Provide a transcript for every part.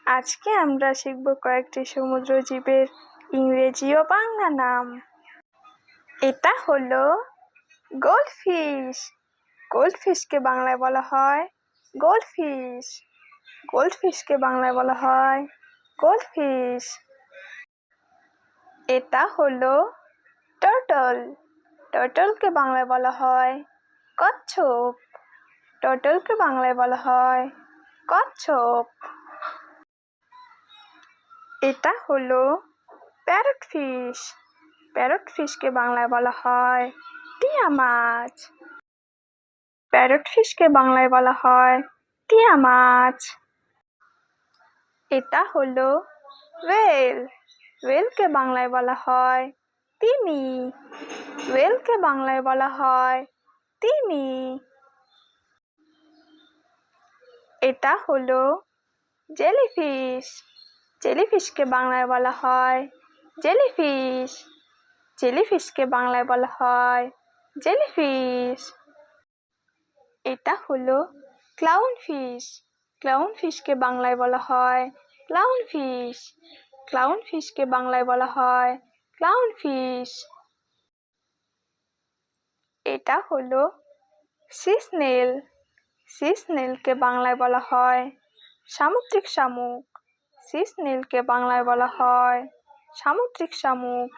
আজকে আমরা শিখব কয়েকটি সমুদ্র জীবের ইংরেজি ও বাংলা নাম। এটা হলো গোল্ডফিশ। গোল্ডফিশকে বাংলায় বলা হয় গোল্ডফিশ। গোল্ডফিশকে বাংলায় বলা হয় গোল্ডফিশ। এটা হলো টার্টল। টার্টলকে বাংলায় বলা হয় কচ্ছপ। টার্টলকে বাংলায় বলা হয় কচ্ছপ। এটা হলো প্যারট ফিশ। প্যারট ফিশকে বাংলায় বলা হয় টিয়া মাছ। প্যারট ফিশকে বাংলায় বলা হয় টিয়া মাছ। এটা হলো ওয়েল। ওয়েলকে বাংলায় বলা হয় তিমি। ওয়েলকে বাংলায় বলা হয় তিমি। এটা হলো জেলিফিশ। জেলিফিশকে বাংলায় বলা হয় জেলিফিশ। জেলিফিশকে বাংলায় বলা হয় জেলিফিশ। এটা হলো ক্লাউনফিশ। ক্লাউনফিশকে বাংলায় বলা হয় ক্লাউনফিশ। ক্লাউনফিশকে বাংলায় বলা হয় ক্লাউনফিশ। এটা হলো সি স্নেল। সি স্নেলকে বাংলায় বলা হয় সামুদ্রিক শামুক। সি স্নেলকে বাংলায় বলা হয় সামুদ্রিক শামুক।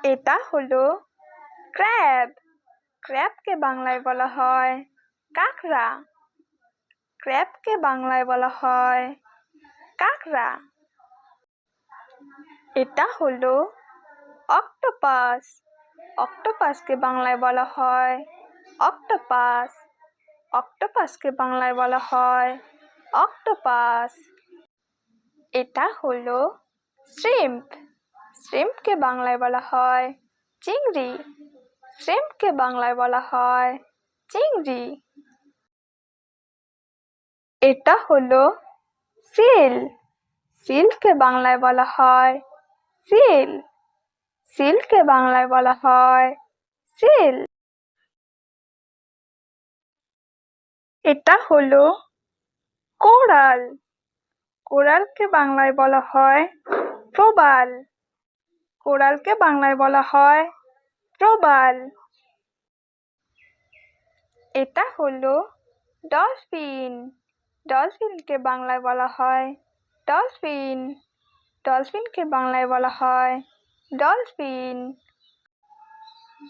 এটা হলো ক্র্যাব। ক্র্যাবকে বাংলায় বলা হয় কাঁকড়া। ক্র্যাবকে বাংলায় বলা হয় কাঁকড়া। এটা হলো অক্টোপাস। অক্টোপাসকে বাংলায় বলা হয় অক্টোপাস। অক্টোপাসকে বাংলায় বলা হয় অক্টোপাস। এটা হলো শ্রিম্প। শ্রিম্পকে বাংলায় বলা হয় চিংড়ি। শ্রিম্পকে বাংলায় বলা হয় চিংড়ি। এটা হলো সিল। সিলকে বাংলায় বলা হয় সিল। সিলকে বাংলায় বলা হয় সিল। এটা হলো কোরাল। কোরালকে বাংলায় বলা হয় প্রবাল। কোরালকে বাংলায় বলা হয় প্রবাল। এটা হলো ডলফিন। ডলফিনকে বাংলায় বলা হয় ডলফিন। ডলফিনকে বাংলায় বলা হয় ডলফিন।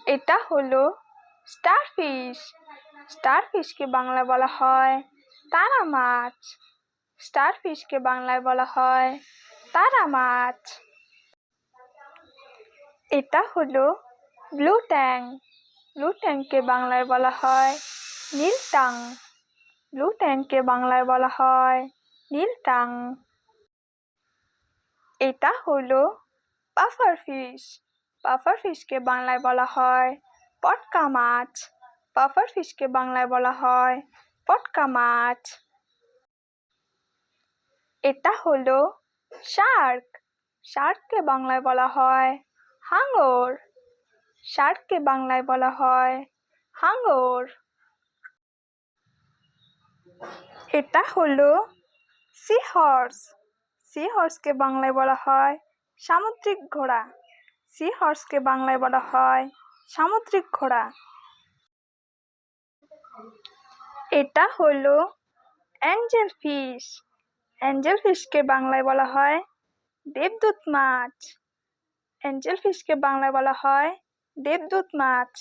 এটা হলো স্টারফিশ। স্টারফিশকে বাংলায় বলা হয় তারা মাছ। স্টারফিশকে বাংলায় বলা হয় তারা মাছ। এটা হলো ব্লু ট্যাং। ব্লু ট্যাংকে বাংলায় বলা হয় নীলটাং। ব্লু ট্যাংকে বাংলায় বলা হয় নীলটাং। এটা হলো পাফার ফিশ। পাফার ফিশকে বাংলায় বলা হয় পটকা মাছ। পাফার ফিশকে বাংলায় বলা হয় পটকা মাছ। এটা হলো শার্ক। শার্ককে বাংলায় বলা হয় হাঙর। শার্ককে বাংলায় বলা হয় হাঙর। এটা হলো সি হর্স। সি হর্সকে বাংলায় বলা হয় সামুদ্রিক ঘোড়া। সি হর্সকে বাংলায় বলা হয় সামুদ্রিক ঘোড়া। এটা হলো অ্যাঞ্জেল ফিশ। অ্যাঞ্জেল ফিশকে বাংলায় বলা হয় দেবদূত মাছ। অ্যাঞ্জেল ফিশকে বাংলায় বলা হয় দেবদূত মাছ।